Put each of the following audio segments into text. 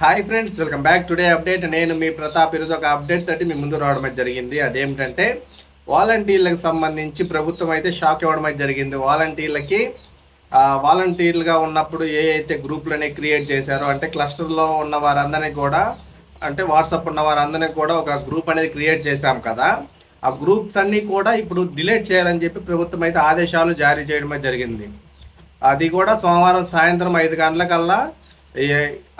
Hi friends, welcome back. Today update. నేను మీ ప్రతాప్. ఈరోజు ఒక అప్డేట్ తోటి మీ ముందు రావడం అయితే జరిగింది. అదేమిటంటే వాలంటీర్లకు సంబంధించి ప్రభుత్వం అయితే షాక్ ఇవ్వడం అయితే జరిగింది. వాలంటీర్లుగా ఉన్నప్పుడు ఏ అయితే గ్రూపులని క్రియేట్ చేశారో, అంటే క్లస్టర్లో ఉన్న వారందరినీ కూడా, అంటే వాట్సాప్ ఉన్న వారందరినీ కూడా ఒక గ్రూప్ అనేది క్రియేట్ చేశాం కదా, ఆ గ్రూప్స్ అన్నీ కూడా ఇప్పుడు డిలీట్ చేయాలని చెప్పి ప్రభుత్వం అయితే ఆదేశాలు జారీ చేయడం జరిగింది. అది కూడా సోమవారం సాయంత్రం 5 గంటలకల్లా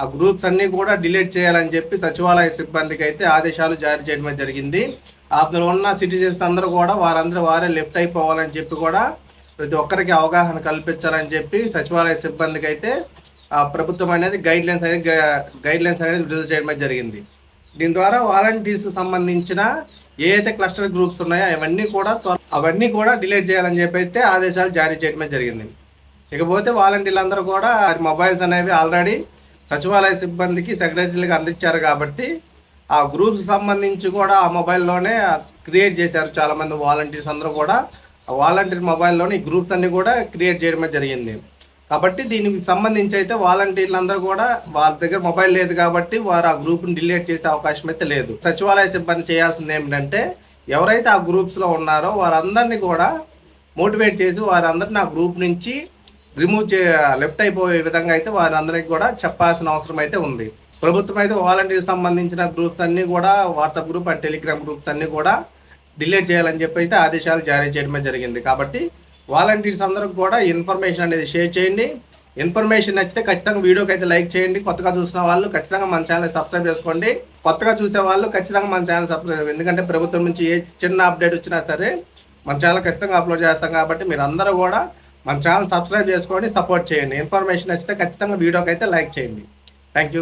ఆ గ్రూప్స్ అన్నీ కూడా డిలీట్ చేయాలని చెప్పి సచివాలయ సిబ్బందికి అయితే ఆదేశాలు జారీ చేయడం జరిగింది. అందులో ఉన్న సిటిజన్స్ అందరూ కూడా వారే లెఫ్ట్ అయిపోవాలని చెప్పి కూడా ప్రతి ఒక్కరికి అవగాహన కల్పించాలని చెప్పి సచివాలయ సిబ్బందికి అయితే ప్రభుత్వం అనేది గైడ్ లైన్స్ అనేది విడుదల చేయడం జరిగింది. దీని ద్వారా వాలంటీర్స్ సంబంధించిన ఏ అయితే క్లస్టర్ గ్రూప్స్ ఉన్నాయో అవన్నీ కూడా డిలీట్ చేయాలని చెప్పి అయితే ఆదేశాలు జారీ చేయడమే జరిగింది. ఇకపోతే వాలంటీర్లు అందరూ కూడా మొబైల్స్ అనేవి ఆల్రెడీ సచివాలయ సిబ్బందికి సెక్రటరీలకు అందించారు కాబట్టి ఆ గ్రూప్స్ సంబంధించి కూడా ఆ మొబైల్లోనే క్రియేట్ చేశారు. చాలామంది వాలంటీర్స్ అందరూ కూడా వాలంటీర్ మొబైల్లోని ఈ గ్రూప్స్ అన్ని కూడా క్రియేట్ చేయడమే జరిగింది. కాబట్టి దీనికి సంబంధించి అయితే వాలంటీర్లు అందరూ కూడా వాళ్ళ దగ్గర మొబైల్ లేదు కాబట్టి వారు ఆ గ్రూప్ని డిలీట్ చేసే అవకాశం అయితే లేదు. సచివాలయ సిబ్బంది చేయాల్సింది ఏమిటంటే ఎవరైతే ఆ గ్రూప్స్లో ఉన్నారో వారందరినీ కూడా మోటివేట్ చేసి వారందరినీ ఆ గ్రూప్ నుంచి లెఫ్ట్ అయిపోయే విధంగా అయితే వారందరికీ కూడా చెప్పాల్సిన అవసరం అయితే ఉంది. ప్రభుత్వం అయితే వాలంటీర్ సంబంధించిన గ్రూప్స్ అన్నీ కూడా WhatsApp group and Telegram groups అన్నీ కూడా డిలీట్ చేయాలని చెప్పి అయితే ఆదేశాలు జారీ చేయడమే జరిగింది. కాబట్టి వాలంటీర్స్ అందరికి కూడా ఇన్ఫర్మేషన్ అనేది షేర్ చేయండి. ఇన్ఫర్మేషన్ నచ్చితే ఖచ్చితంగా వీడియోకి అయితే లైక్ చేయండి. కొత్తగా చూసిన వాళ్ళు ఖచ్చితంగా మన ఛానల్ సబ్స్క్రైబ్ చేసుకోండి. కొత్తగా చూసే వాళ్ళు ఖచ్చితంగా మన ఛానల్ సబ్స్క్రైబ్, ఎందుకంటే ప్రభుత్వం నుంచి ఏ చిన్న అప్డేట్ వచ్చినా సరే మన ఛానల్ ఖచ్చితంగా అప్లోడ్ చేస్తాం. కాబట్టి మీరు అందరూ కూడా మన ఛానల్ సబ్స్క్రైబ్ చేసుకోండి, సపోర్ట్ చేయండి. ఇన్ఫర్మేషన్ నచ్చితే ఖచ్చితంగా వీడియోకి అయితే లైక్ చేయండి. Thank you.